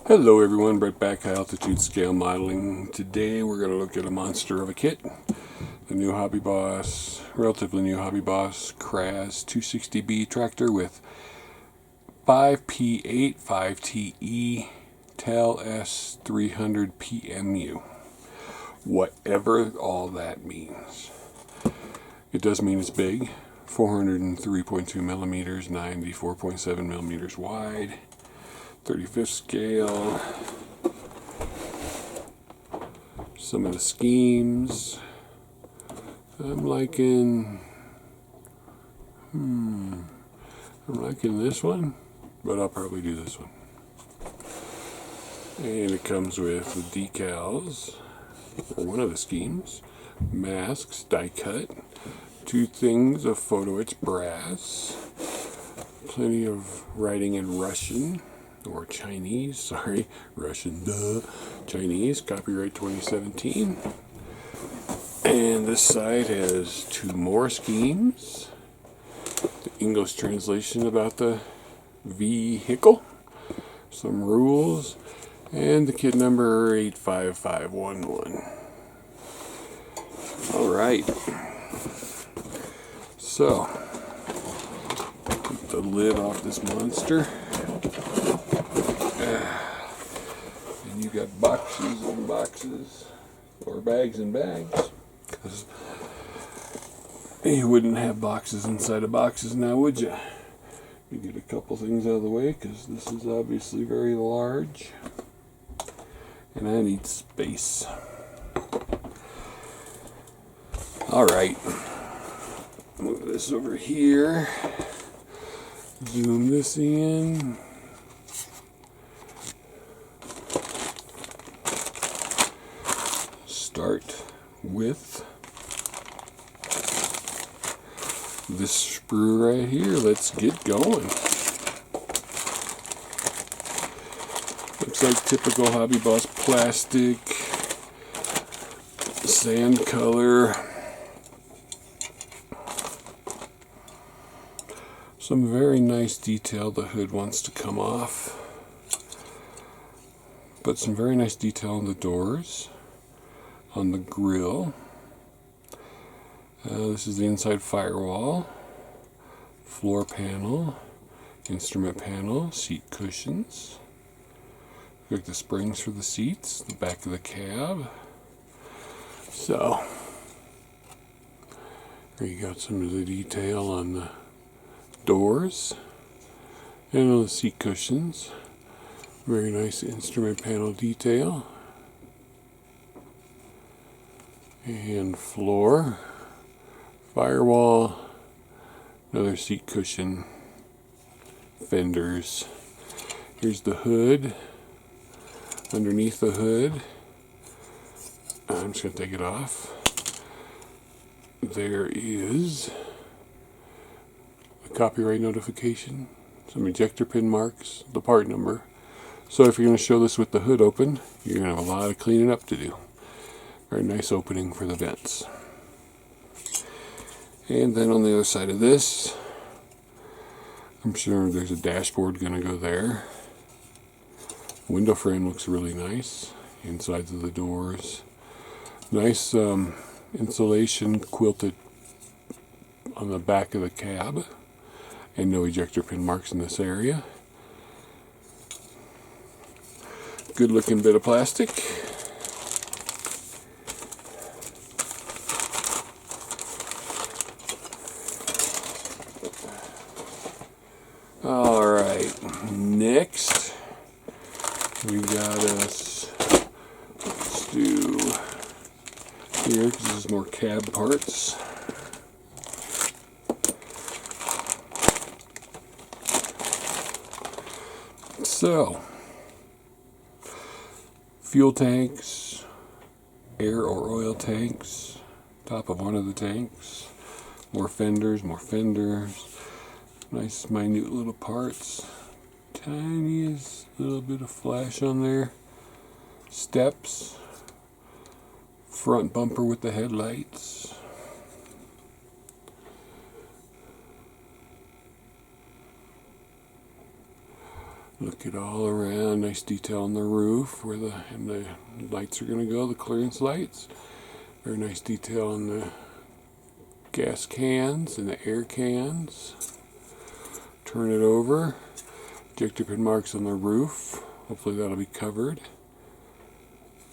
Hello everyone, Brett back, high altitude scale modeling. Today we're going to look at a monster of a kit. The new Hobby Boss, relatively new Hobby Boss KrAZ 260B tractor with 5P8 5TE TEL S300 PMU. Whatever all that means. It does mean it's big. 403.2 millimeters, 94.7 millimeters wide. 35th scale. Some of the schemes. I'm liking this one, but I'll probably do this one. And it comes with the decals for one of the schemes, masks, die cut, 2 things of photo etched brass, plenty of writing in Russian. Or Chinese, sorry, Russian, Chinese, copyright 2017. And this side has 2 more schemes. The English translation about the vehicle, some rules, and the kit number 85511. Alright, so, take the lid off this monster. And you got boxes and boxes, or bags and bags, because you wouldn't have boxes inside of boxes now, would you? You get a couple things out of the way, because this is obviously very large, and I need space. Alright, move this over here, zoom this in. Start with this sprue right here. Let's get going. Looks like typical Hobby Boss plastic, sand color. Some very nice detail. The hood wants to come off, but some very nice detail on the doors. On the grill. This is the inside firewall, floor panel, instrument panel, seat cushions. Like the springs for the seats, the back of the cab. So, here you got some of the detail on the doors and on the seat cushions. Very nice instrument panel detail. And floor, firewall, another seat cushion, fenders. Here's the hood. Underneath the hood, I'm just going to take it off. There is a copyright notification, some ejector pin marks, the part number. So if you're going to show this with the hood open, you're going to have a lot of cleaning up to do. Very nice opening for the vents. And then on the other side of this, I'm sure there's a dashboard going to go there. Window frame looks really nice. Insides of the doors. Nice insulation quilted on the back of the cab. And no ejector pin marks in this area. Good looking bit of plastic. Alright, next we got us, let's do here because this is more cab parts. So, fuel tanks, air or oil tanks, top of one of the tanks, more fenders, nice minute little parts, tiniest little bit of flash on there, steps, front bumper with the headlights, Look it all around. Nice detail on the roof where the lights are going to go, the clearance lights. Very nice detail on the gas cans and the air cans. Turn it over. Ejector pin marks on the roof. Hopefully that'll be covered.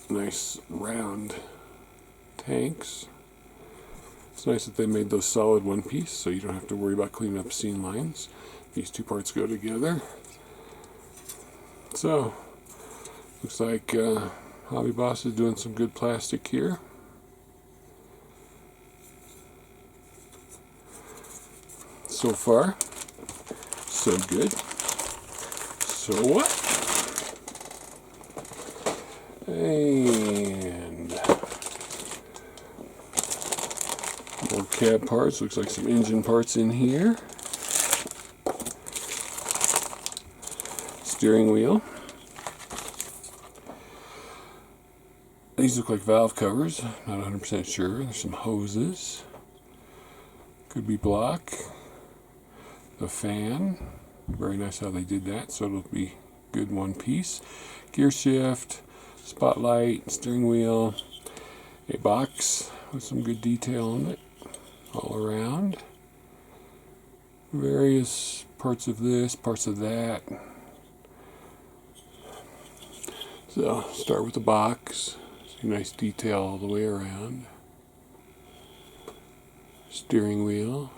Nice round tanks. It's nice that they made those solid one piece so you don't have to worry about cleaning up seam lines. These two parts go together. So, looks like Hobby Boss is doing some good plastic here. So far, so good. So what? And more cab parts. Looks like some engine parts in here. Steering wheel. These look like valve covers. Not 100% sure. There's some hoses. Could be block. The fan. Very nice how they did that, so it'll be good one piece. Gear shift, spotlight, steering wheel, a box with some good detail on it all around. Various parts of this, parts of that. So, start with the box. See nice detail all the way around. Steering wheel.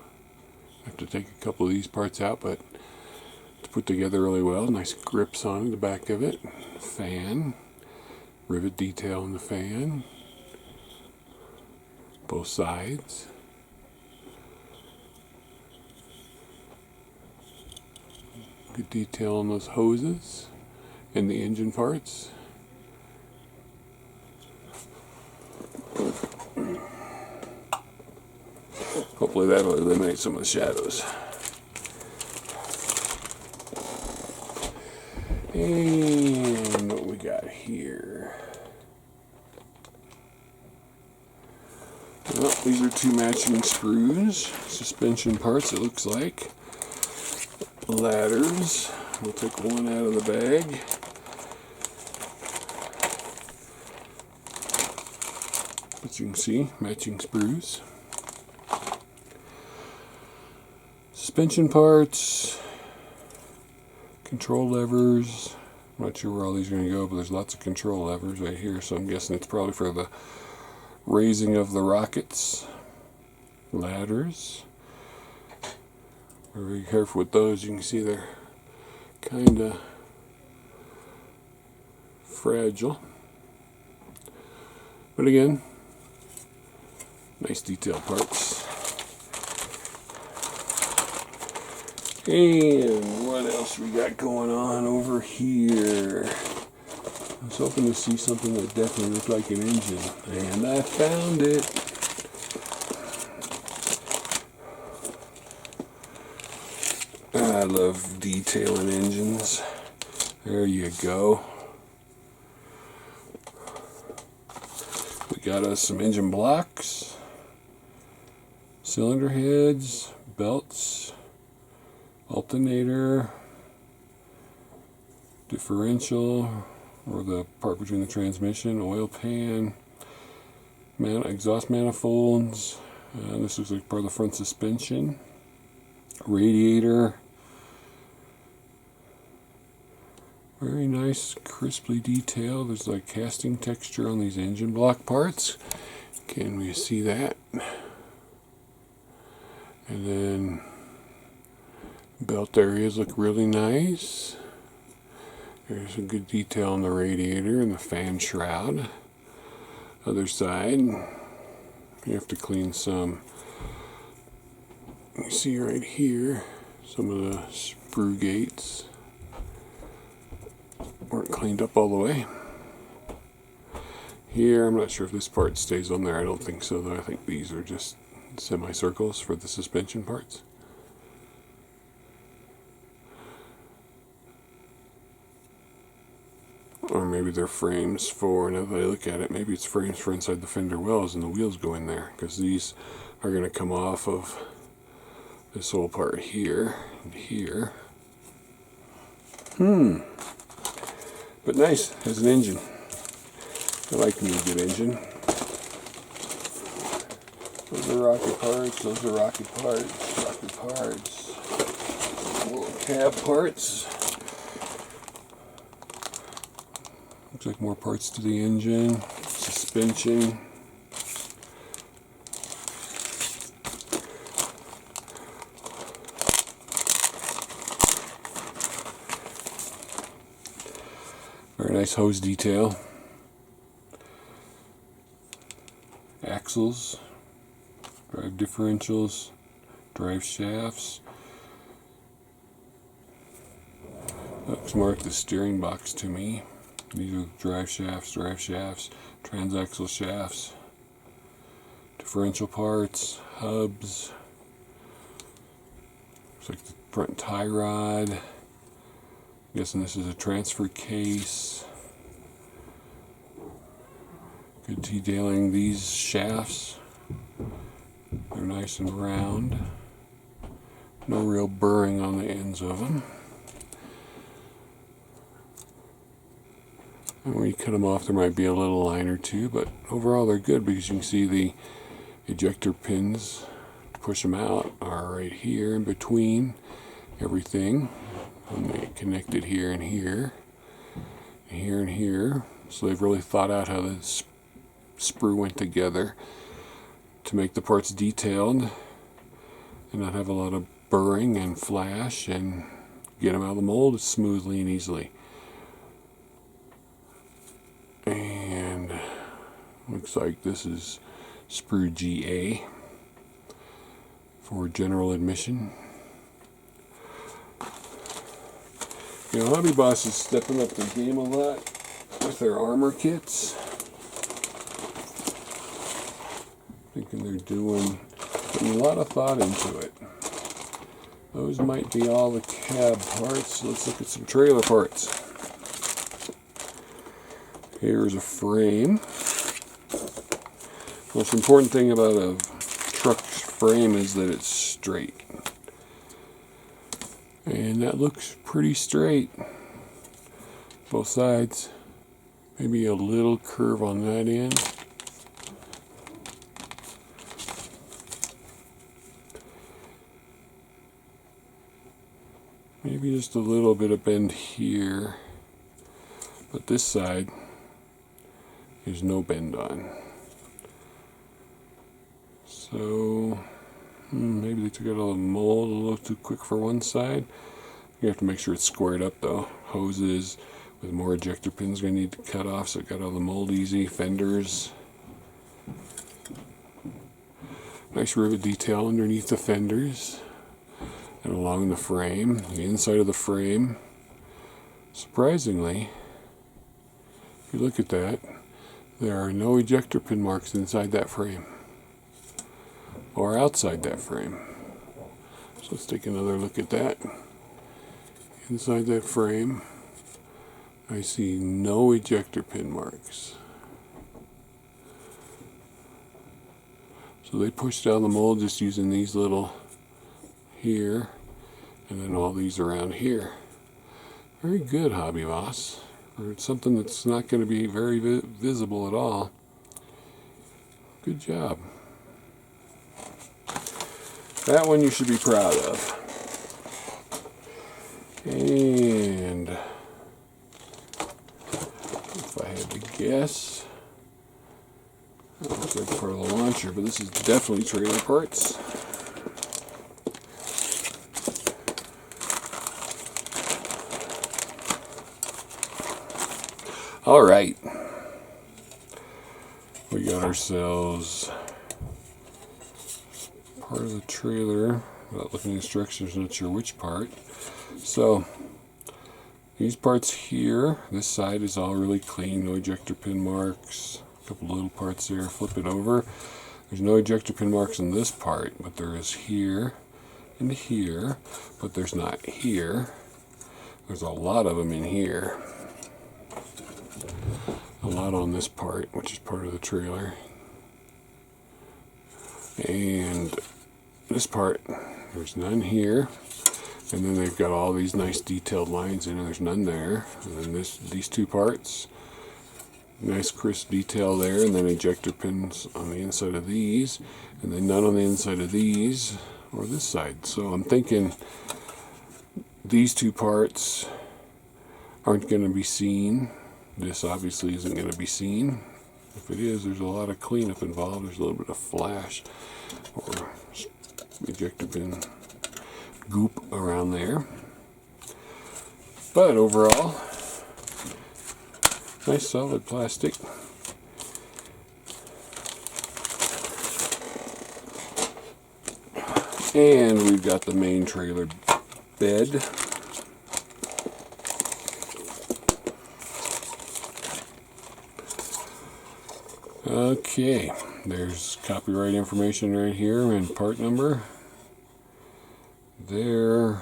I have to take a couple of these parts out, but it's put together really well. Nice grips on the back of it. Fan. Rivet detail on the fan. Both sides. Good detail on those hoses and the engine parts. Hopefully that'll eliminate some of the shadows. And what we got here? Well, these are two matching sprues, suspension parts it looks like. Ladders. We'll take one out of the bag. As you can see, matching sprues. Suspension parts, control levers. I'm not sure where all these are going to go, but there's lots of control levers right here, so I'm guessing it's probably for the raising of the rockets. Ladders. We're very careful with those. You can see they're kind of fragile. But again, nice detailed parts. And what else we got going on over here? I was hoping to see something that definitely looked like an engine, and I found it. I love detailing engines. There you go. We got us some engine blocks, cylinder heads, belts, alternator, differential, or the part between the transmission, oil pan, exhaust manifolds. This looks like part of the front suspension, radiator. Very nice, crisply detailed. There's like casting texture on these engine block parts. Can we see that? And then belt areas look really nice. There's some good detail on the radiator and the fan shroud. Other side, you have to clean some. You see right here, some of the sprue gates weren't cleaned up all the way. Here, I'm not sure if this part stays on there. I don't think so, though. I think these are just semicircles for the suspension parts. Or maybe they're frames for, now that I look at it, maybe it's frames for inside the fender wells and the wheels go in there, because these are going to come off of this whole part here and here. But nice, has an engine. I like me a good engine. Those are rocket parts, those are rocket parts. Little cab parts. Looks like more parts to the engine, suspension. Very nice hose detail. Axles, drive differentials, drive shafts. Looks more like the steering box to me. These are drive shafts, transaxle shafts, differential parts, hubs. Looks like the front tie rod. I'm guessing this is a transfer case. Good detailing. These shafts, they're nice and round. No real burring on the ends of them. And when you cut them off, there might be a little line or two, but overall they're good because you can see the ejector pins to push them out are right here in between everything. And they connected here and here, and here and here. So they've really thought out how the sprue went together to make the parts detailed and not have a lot of burring and flash, and get them out of the mold smoothly and easily. And looks like this is Sprue GA for general admission. You know, Hobby Boss is stepping up their game a lot with their armor kits. Thinking they're putting a lot of thought into it. Those might be all the cab parts. Let's look at some trailer parts. Here's a frame. Most important thing about a truck's frame is that it's straight. And that looks pretty straight. Both sides. Maybe a little curve on that end. Maybe just a little bit of bend here. But this side, there's no bend on. So maybe they took out a mold a little too quick for one side. You have to make sure it's squared up though. Hoses with more ejector pins are going to need to cut off so it got out of the mold easy. Fenders. Nice rivet detail underneath the fenders and along the frame, the inside of the frame. Surprisingly, if you look at that, there are no ejector pin marks inside that frame or outside that frame. So let's take another look at that. Inside that frame, I see no ejector pin marks. So they pushed down the mold just using these little here and then all these around here. Very good, Hobby Boss. Or something that's not going to be very visible at all. Good job. That one you should be proud of. And if I had to guess, that looks like part of the launcher, but this is definitely trailer parts. All right, we got ourselves part of the trailer. Without looking at instructions, not sure which part. So these parts here, this side is all really clean, no ejector pin marks. A couple little parts there. Flip it over. There's no ejector pin marks in this part, but there is here and here, but there's not here. There's a lot of them in here. A lot on this part, which is part of the trailer. And this part, there's none here. And then they've got all these nice detailed lines in it. There's none there. And then these two parts, nice crisp detail there, and then ejector pins on the inside of these, and then none on the inside of these or this side. So I'm thinking these two parts aren't going to be seen. This obviously isn't going to be seen. If it is, there's a lot of cleanup involved. There's a little bit of flash or ejector pin goop around there. But overall, nice solid plastic. And we've got the main trailer bed. Okay, there's copyright information right here and part number. There's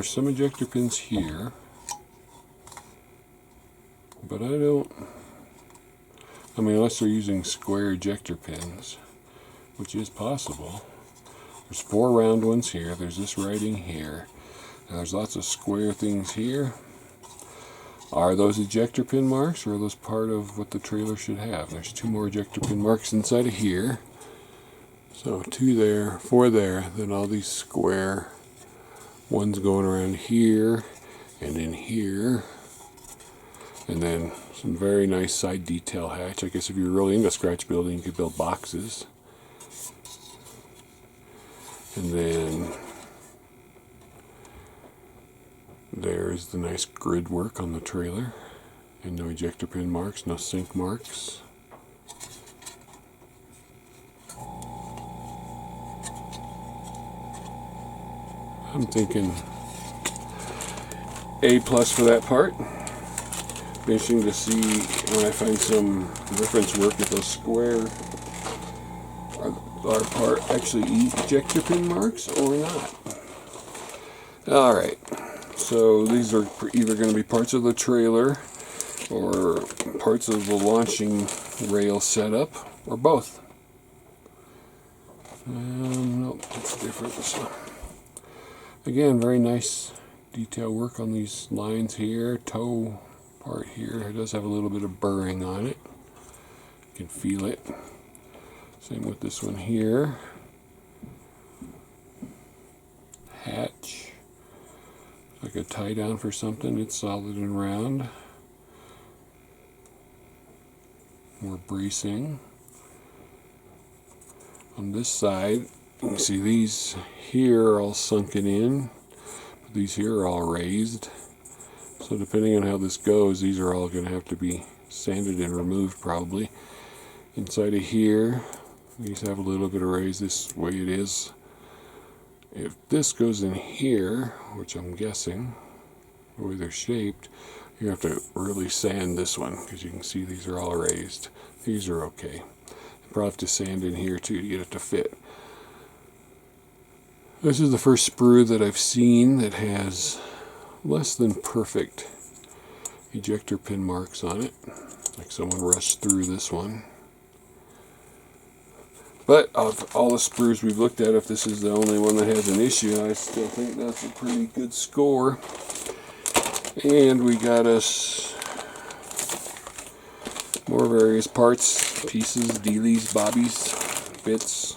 some ejector pins here, but I mean, unless they're using square ejector pins, which is possible. There's 4 round ones here, there's this writing here, and there's lots of square things here. Are those ejector pin marks, or are those part of what the trailer should have? There's 2 more ejector pin marks inside of here. So 2 there, 4 there, then all these square ones going around here and in here. And then some very nice side detail hatch. I guess if you're really into scratch building, you could build boxes. And then there's the nice grid work on the trailer. And no ejector pin marks, no sink marks. I'm thinking A+ for that part. Be interesting to see when I find some reference work if those square are part actually ejector pin marks or not. Alright, so these are either going to be parts of the trailer or parts of the launching rail setup, or both. Nope, that's different. So, again, very nice detail work on these lines here. Toe part here, it does have a little bit of burring on it. You can feel it. Same with this one here. Hatch. Like a tie down for something. It's solid and round. More bracing. On this side, you can see these here are all sunken in. But these here are all raised. So depending on how this goes, these are all going to have to be sanded and removed probably. Inside of here, these have a little bit of raise this way it is. If this goes in here, which I'm guessing, the way they're shaped, you have to really sand this one, because you can see these are all raised. These are okay. You probably have to sand in here too to get it to fit. This is the first sprue that I've seen that has less than perfect ejector pin marks on it. Like someone rushed through this one. But of all the sprues we've looked at, if this is the only one that has an issue, I still think that's a pretty good score. And we got us more various parts, pieces, dealies, bobbies, bits.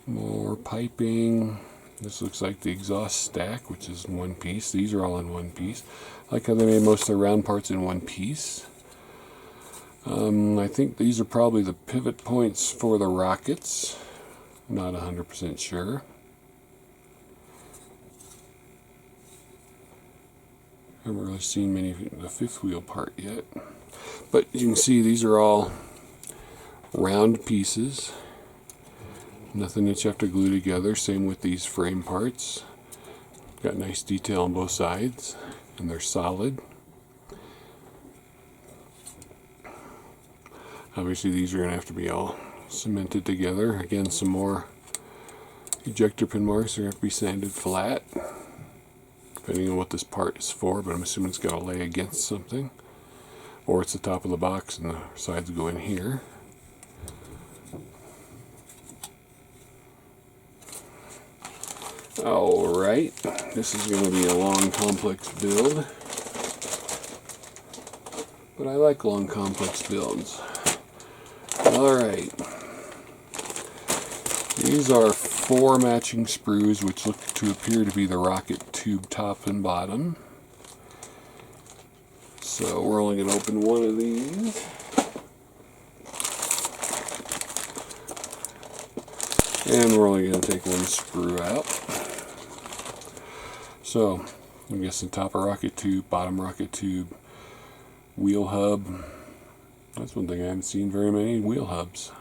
More piping. This looks like the exhaust stack, which is in one piece. These are all in one piece. I like how they made most of the round parts in one piece. I think these are probably the pivot points for the rockets. Not 100% sure. I haven't really seen many of the fifth wheel part yet. But you can see these are all round pieces. Nothing that you have to glue together. Same with these frame parts. Got nice detail on both sides. And they're solid. Obviously these are going to have to be all cemented together. Again, some more ejector pin marks are going to have to be sanded flat. Depending on what this part is for, but I'm assuming it's got to lay against something. Or it's the top of the box and the sides go in here. Alright, this is going to be a long, complex build. But I like long, complex builds. Alright. These are 4 matching sprues, which look to appear to be the rocket tube top and bottom. So we're only going to open one of these. And we're only going to take one sprue out. So, I'm guessing top of rocket tube, bottom rocket tube, wheel hub. That's one thing I haven't seen very many wheel hubs.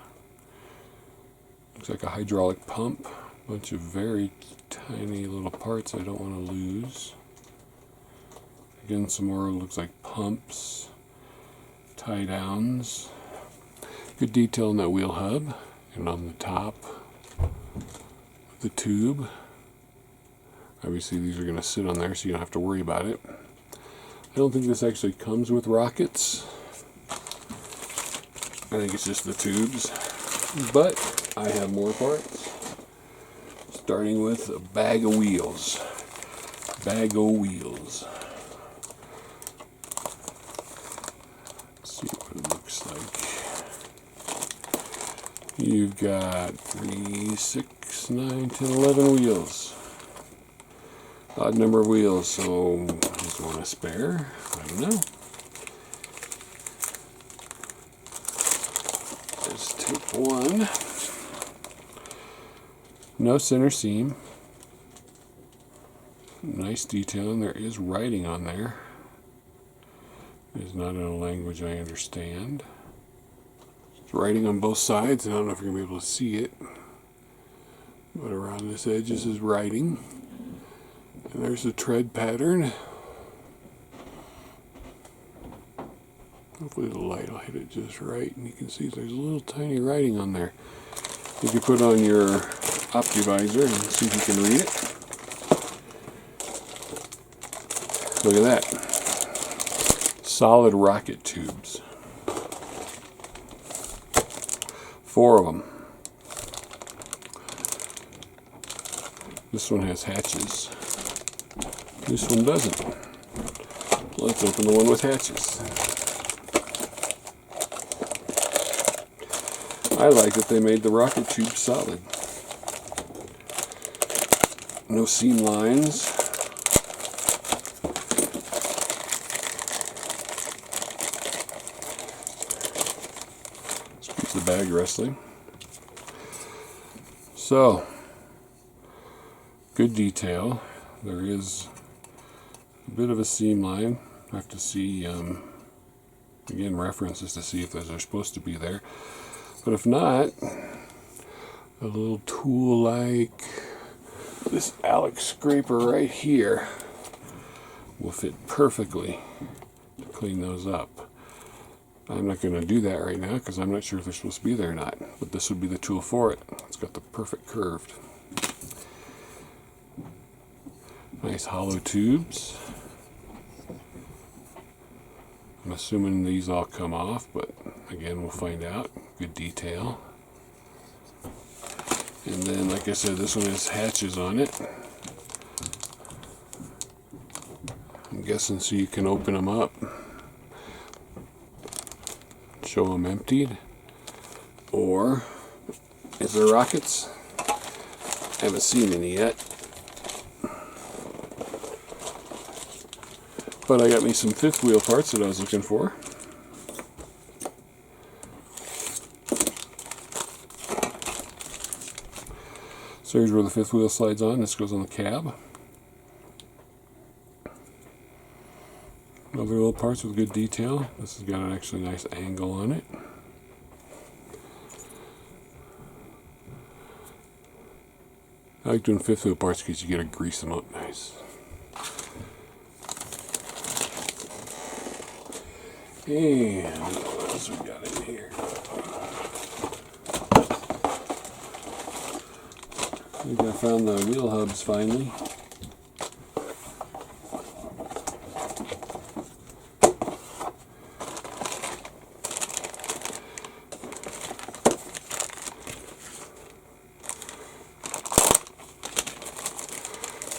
Looks like a hydraulic pump. A bunch of very tiny little parts I don't want to lose. Again, some more looks like pumps, tie downs. Good detail in that wheel hub and on the top of the tube. Obviously these are going to sit on there so you don't have to worry about it. I don't think this actually comes with rockets. I think it's just the tubes. But I have more parts. Starting with a bag of wheels. Bag of wheels. Let's see what it looks like. You've got 3, 6, 9, 10, 11 wheels. Odd number of wheels, so is one a spare? I don't know. Let's take one. No center seam. Nice detail, and there is writing on there. It's not in a language I understand. It's writing on both sides. I don't know if you're going to be able to see it. But around this edge is writing. And there's the tread pattern. Hopefully the light will hit it just right, and you can see there's a little tiny writing on there. You can put on your OptiVisor and see if you can read it. Look at that. Solid rocket tubes. 4 of them. This one has hatches. This one doesn't. Let's open the one with hatches. I like that they made the rocket tube solid. No seam lines. Let's keep the bag wrestling. So, good detail. There is a bit of a seam line. I have to see, again, references to see if those are supposed to be there. But if not, a little tool like this Alex scraper right here will fit perfectly to clean those up. I'm not going to do that right now because I'm not sure if they're supposed to be there or not. But this would be the tool for it. It's got the perfect curved. Nice hollow tubes. I'm assuming these all come off, but again, we'll find out. Good detail. And then, like I said, this one has hatches on it. I'm guessing so you can open them up. Show them emptied. Or, is there rockets? I haven't seen any yet. But I got me some fifth wheel parts that I was looking for. So here's where the fifth wheel slides on. This goes on the cab. Other little parts with good detail. This has got an actually nice angle on it. I like doing fifth wheel parts because you get to grease them up nice. And what else we got in here? I think I found the wheel hubs finally.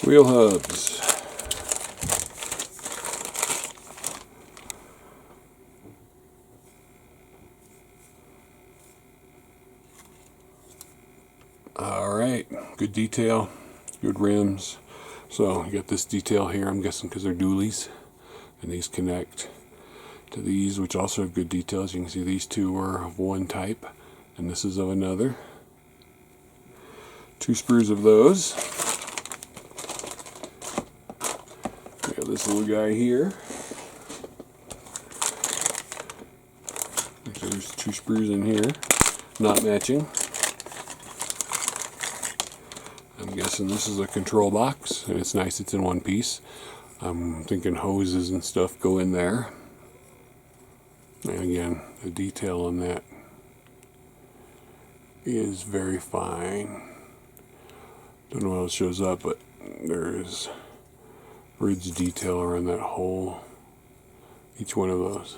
Wheel hubs. Alright, good detail, good rims. So you got this detail here, I'm guessing because they're dualies, and these connect to these, which also have good details. You can see these two are of one type and this is of another. 2 sprues of those. We got this little guy here. There's 2 sprues in here, not matching. I'm guessing this is a control box, and it's nice it's in one piece. I'm thinking hoses and stuff go in there. And again, the detail on that is very fine. Don't know how it shows up, but there is bridge detail around that hole, each one of those.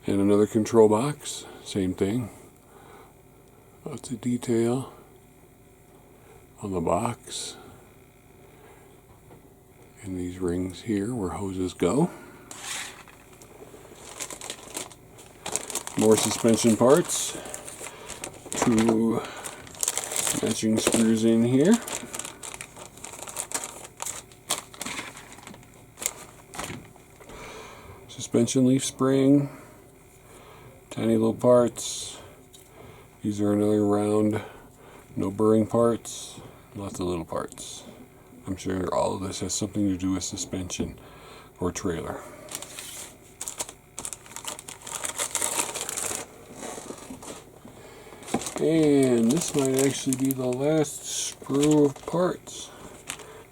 And another control box, same thing. Lots of detail on the box. And these rings here where hoses go. More suspension parts. 2 matching sprues in here. Suspension leaf spring. Tiny little parts. These are another round, no burring parts, lots of little parts. I'm sure all of this has something to do with suspension or trailer. And this might actually be the last sprue of parts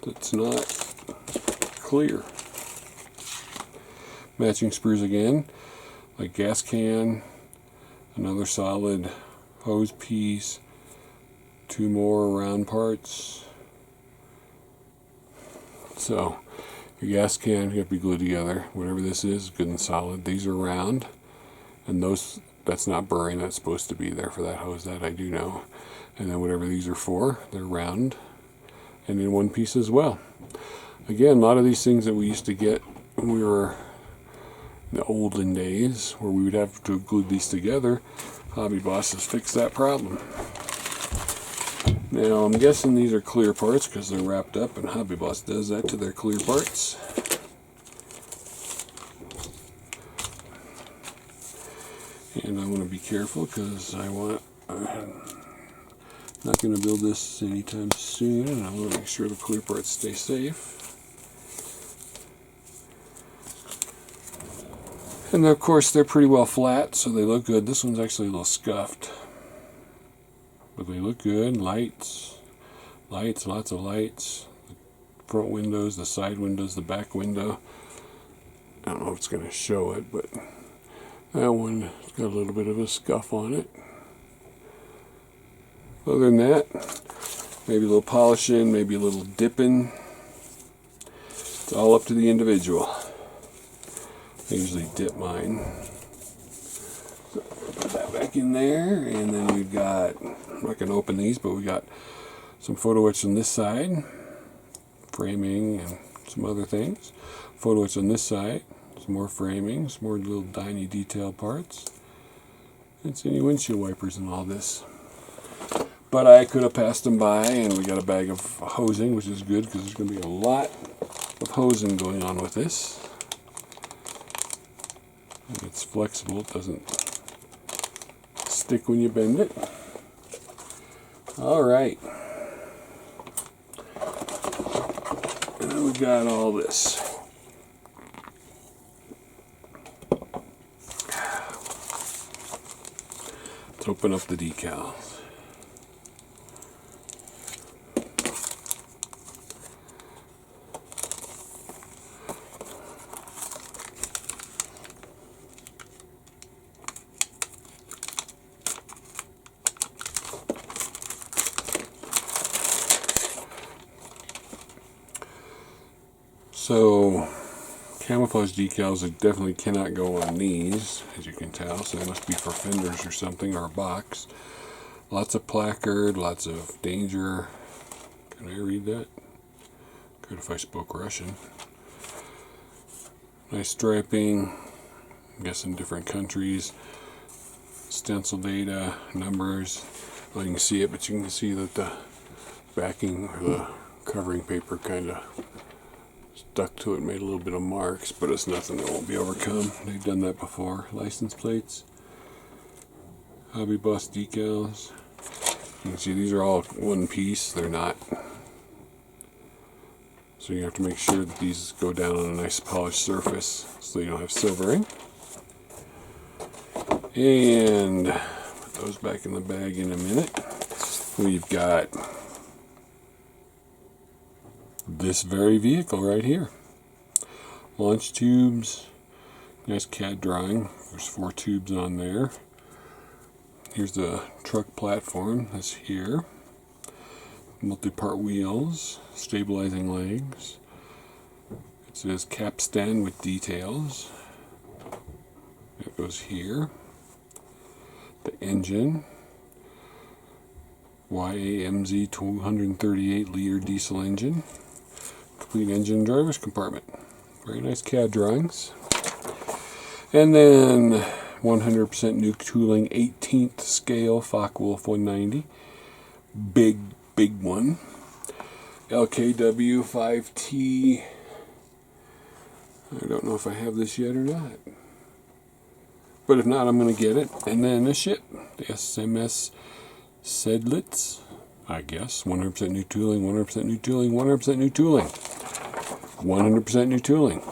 that's not clear. Matching sprues again, like gas can, another solid hose piece, 2 more round parts. So your gas can have to be glued together. Whatever this is, good and solid. These are round, and that's not burring. That's supposed to be there for that hose, that I do know. And then whatever these are for, they're round and in one piece as well. Again, a lot of these things that we used to get when we were in the olden days, where we would have to glue these together, Hobby Boss has fixed that problem. Now I'm guessing these are clear parts because they're wrapped up, and Hobby Boss does that to their clear parts. And I want to be careful because I'm not going to build this anytime soon, and I want to make sure the clear parts stay safe. And of course they're pretty well flat, so they look good. This one's actually a little scuffed, but they look good. Lights, lots of lights. The front windows, the side windows, the back window. I don't know if it's going to show it, but that one has got a little bit of a scuff on it. Other than that, maybe a little polishing, maybe a little dipping. It's all up to the individual. I usually dip mine. So put that back in there, and then we've got, I'm not going to open these, but we got some photo etch on this side, framing and some other things. Photo etch on this side, some more framing, some more little tiny detail parts. It's any windshield wipers and all this. But I could have passed them by, and we got a bag of hosing, which is good because there's going to be a lot of hosing going on with this. And it's flexible, it doesn't stick when you bend it. Alright. And then we've got all this. Let's open up the decals. So, camouflage decals definitely cannot go on these, as you can tell, so they must be for fenders or something, or a box. A Lots of placard, lots of danger. Can I read that? Good if I spoke Russian. Nice striping. I'm guessing different countries. Stencil data, numbers. Well, you can see it, but you can see that the backing, or the covering paper kind of stuck to it, made a little bit of marks, but it's nothing that won't be overcome. They've done that before. License plates. Hobby Boss decals. You can see these are all one piece. They're not. So you have to make sure that these go down on a nice polished surface so you don't have silvering. And put those back in the bag in a minute. We've got this very vehicle right here. Launch tubes. Nice CAD drawing. There's 4 tubes on there. Here's the truck platform. That's here. Multi-part wheels. Stabilizing legs. It says capstan with details. It goes here. The engine. YAMZ 238 liter diesel engine. Complete engine and driver's compartment. Very nice CAD drawings. And then 100% new tooling, 18th scale Focke-Wulf 190. Big one. LKW 5T. I don't know if I have this yet or not. But if not, I'm going to get it. And then this shit, the SMS Sedlitz, I guess. 100% new tooling, 100% new tooling, 100% new tooling. 100% new tooling.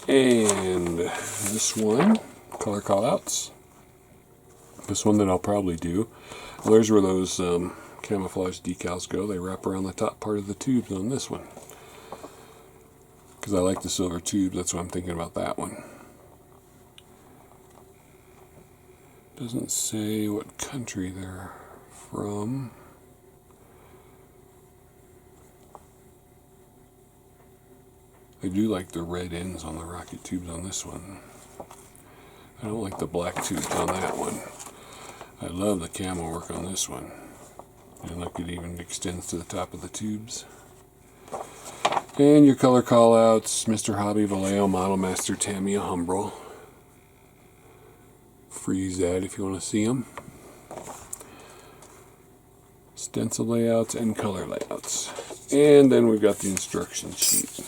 And this one, color callouts. This one that I'll probably do. Well, there's where those camouflage decals go. They wrap around the top part of the tubes on this one. Because I like the silver tubes, that's why I'm thinking about that one. Doesn't say what country they're from. I do like the red ends on the rocket tubes on this one. I don't like the black tubes on that one. I love the camo work on this one. And look, it even extends to the top of the tubes. And your color callouts, Mr. Hobby, Vallejo, Model Master, Tamiya, Humbrol. Freeze that if you want to see them. Stencil layouts and color layouts. And then we've got the instruction sheet.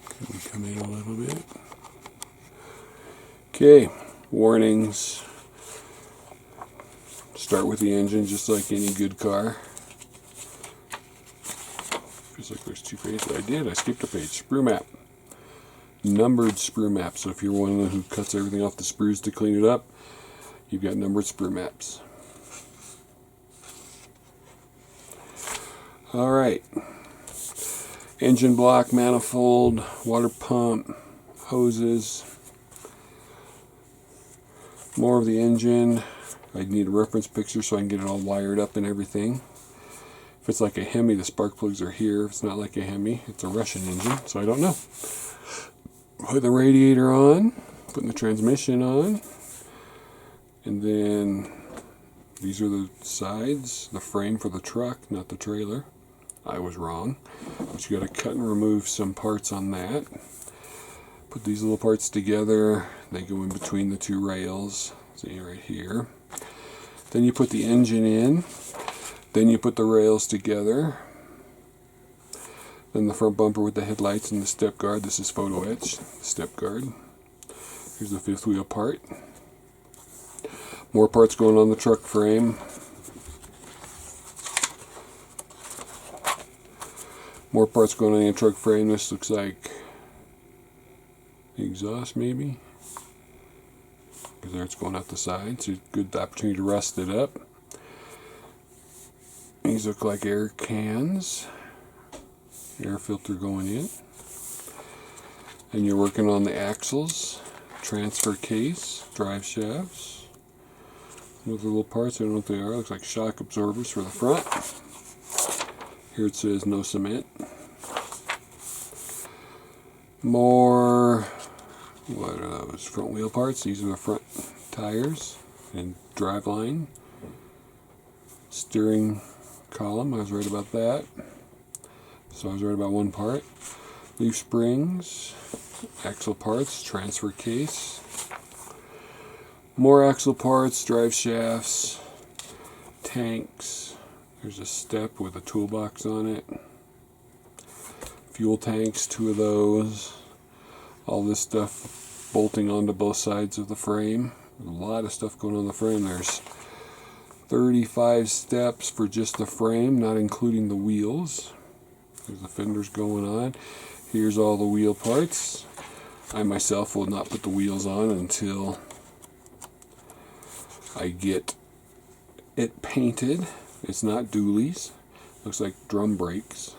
Can we come in a little bit? Okay, warnings. Start with the engine just like any good car. Feels like there's 2 pages. I did, I skipped a page. Sprue map. Numbered sprue maps. So if you're one of them who cuts everything off the sprues to clean it up, you've got numbered sprue maps. Alright. Engine block, manifold, water pump, hoses. More of the engine. I need a reference picture so I can get it all wired up and everything. If it's like a Hemi, the spark plugs are here. If it's not like a Hemi, it's a Russian engine, so I don't know. Put the radiator on, putting the transmission on, and then these are the sides, the frame for the truck, not the trailer. I was wrong, but you got to cut and remove some parts on that. Put these little parts together, they go in between the 2 rails, see right here. Then you put the engine in, then you put the rails together. Then the front bumper with the headlights and the step guard. This is photo etched, the step guard. Here's the 5th wheel part. More parts going on the truck frame. More parts going on the truck frame. This looks like the exhaust maybe. Because there it's going out the side. So good opportunity to rust it up. These look like air cans. Air filter going in. And you're working on the axles, transfer case, drive shafts. With the little parts, I don't know what they are. Looks like shock absorbers for the front. Here it says no cement. More, what are those front wheel parts. These are the front tires and drive line. Steering column, I was right about that. So I was right about one part. Leaf springs, axle parts, transfer case. More axle parts, drive shafts, tanks. There's a step with a toolbox on it. Fuel tanks, 2 of those. All this stuff bolting onto both sides of the frame. A lot of stuff going on the frame. There's 35 steps for just the frame, not including the wheels. There's the fenders going on. Here's all the wheel parts. I myself will not put the wheels on until I get it painted. It's not dualies. Looks like drum brakes.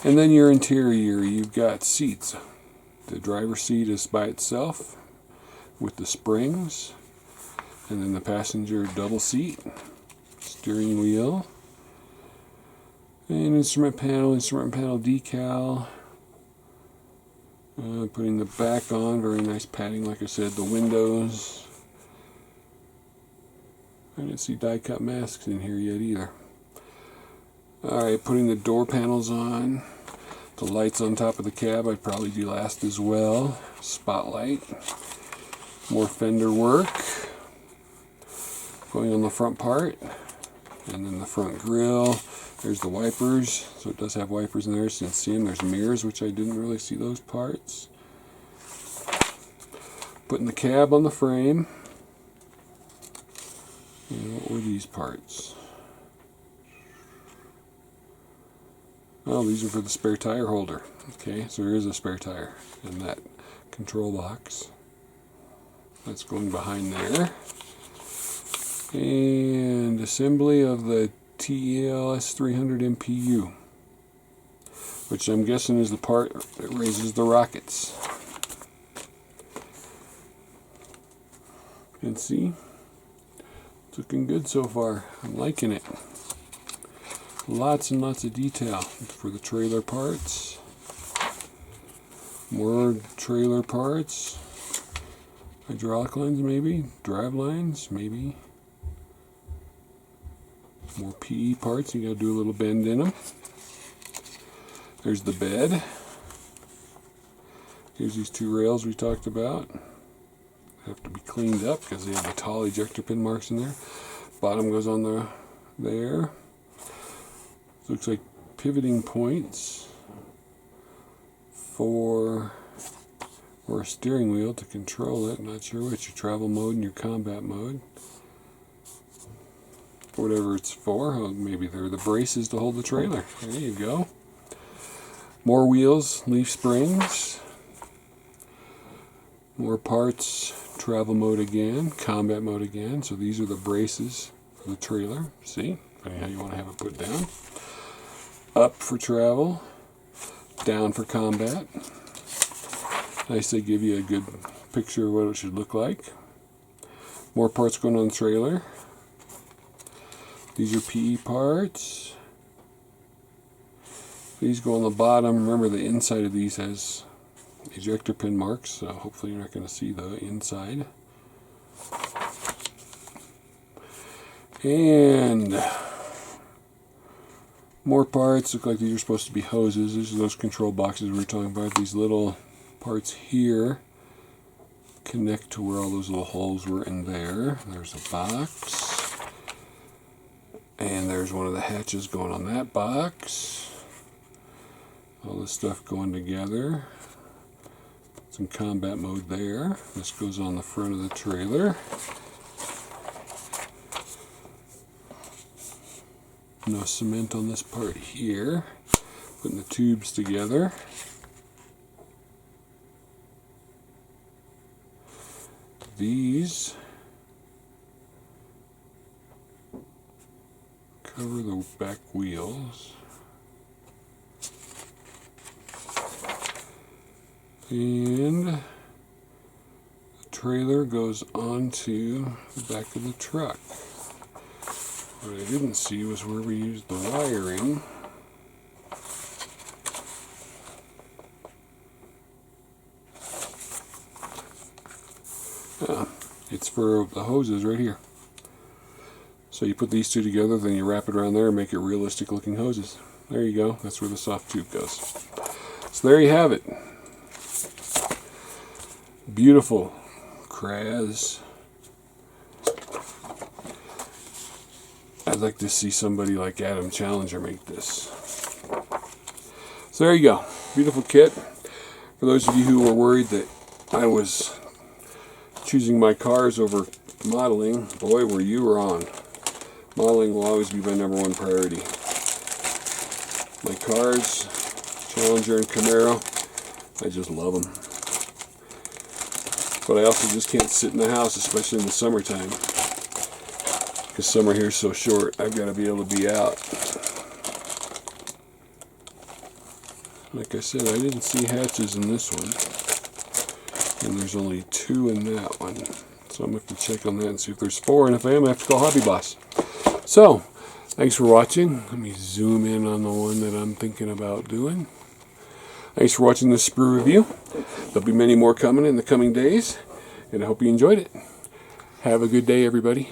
And then your interior, you've got seats. The driver's seat is by itself with the springs. And then the passenger double seat. Steering wheel. And instrument panel decal. Putting the back on, very nice padding, like I said. The windows. I didn't see die cut masks in here yet either. Alright, putting the door panels on. The lights on top of the cab I'd probably do last as well. Spotlight. More fender work. Going on the front part. And then the front grille. There's the wipers. So it does have wipers in there, so you can see them. There's mirrors, which I didn't really see those parts. Putting the cab on the frame. And what were these parts? Oh, these are for the spare tire holder. Okay, so there is a spare tire in that control box. That's going behind there. And assembly of the TELS 300 MPU, which I'm guessing is the part that raises the rockets. You can see, it's looking good so far. I'm liking it. Lots and lots of detail for the trailer parts. More trailer parts. Hydraulic lines maybe. Drive lines maybe. More PE parts. You gotta do a little bend in them. There's the bed. Here's these 2 rails we talked about. Have to be cleaned up because they have the tall ejector pin marks in there. Bottom goes on there. Looks like pivoting points for a steering wheel to control it. Not sure which, your travel mode and your combat mode. Whatever it's for. Oh, maybe they're the braces to hold the trailer. There you go. More wheels, leaf springs. More parts, travel mode again, combat mode again. So these are the braces for the trailer. See? Depending how you want to have it put down. Up for travel, down for combat. Nice, they give you a good picture of what it should look like. More parts going on the trailer. These are PE parts. These go on the bottom. Remember, the inside of these has ejector pin marks, so hopefully you're not going to see the inside. And more parts. Look like these are supposed to be hoses. These are those control boxes we were talking about. These little parts here connect to where all those little holes were in there. There's a box. And there's one of the hatches going on that box. All this stuff going together. Some combat mode there. This goes on the front of the trailer. No cement on this part here. Putting the tubes together. These cover the back wheels. And the trailer goes onto the back of the truck. What I didn't see was where we used the wiring. It's for the hoses right here. So you put these two together, then you wrap it around there and make it realistic looking hoses. There you go. That's where the soft tube goes. So there you have it. Beautiful KrAZ. I'd like to see somebody like Adam Challenger make this. So there you go. Beautiful kit. For those of you who were worried that I was choosing my cars over modeling, boy, were you wrong. Modeling will always be my #1 priority. My cars, Challenger and Camaro, I just love them. But I also just can't sit in the house, especially in the summertime. Because summer here is so short, I've got to be able to be out. Like I said, I didn't see hatches in this one. And there's only 2 in that one. So I'm going to have to check on that and see if there's 4. And if I am, I have to call Hobby Boss. So, thanks for watching. Let me zoom in on the one that I'm thinking about doing. Thanks for watching this Sprue review. There'll be many more coming in the coming days. And I hope you enjoyed it. Have a good day, everybody.